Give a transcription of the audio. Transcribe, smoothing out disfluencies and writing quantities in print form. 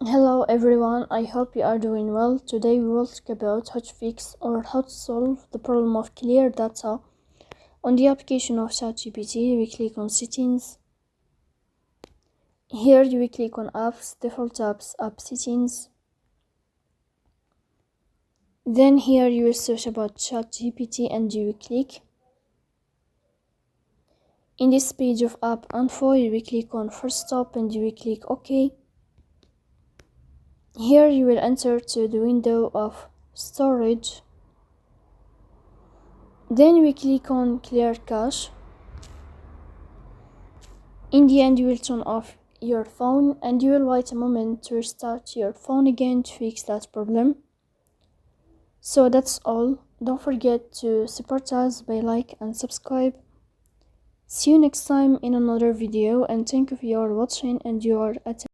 Hello everyone, I hope you are doing well. Today we will talk about how to fix or how to solve the problem of clear data. On the application of ChatGPT, we click on settings. Here you will click on apps, default apps, app settings. Then here you will search about ChatGPT and you will click. In this page of app info, you will click on first stop and you will click OK. Here you will enter to the window of storage. Then we click on clear cache. In the end, you will turn off your phone and you will wait a moment to restart your phone again to fix that problem. So that's all. Don't forget to support us by like and subscribe. See you next time in another video, and thank you for your watching and your attention.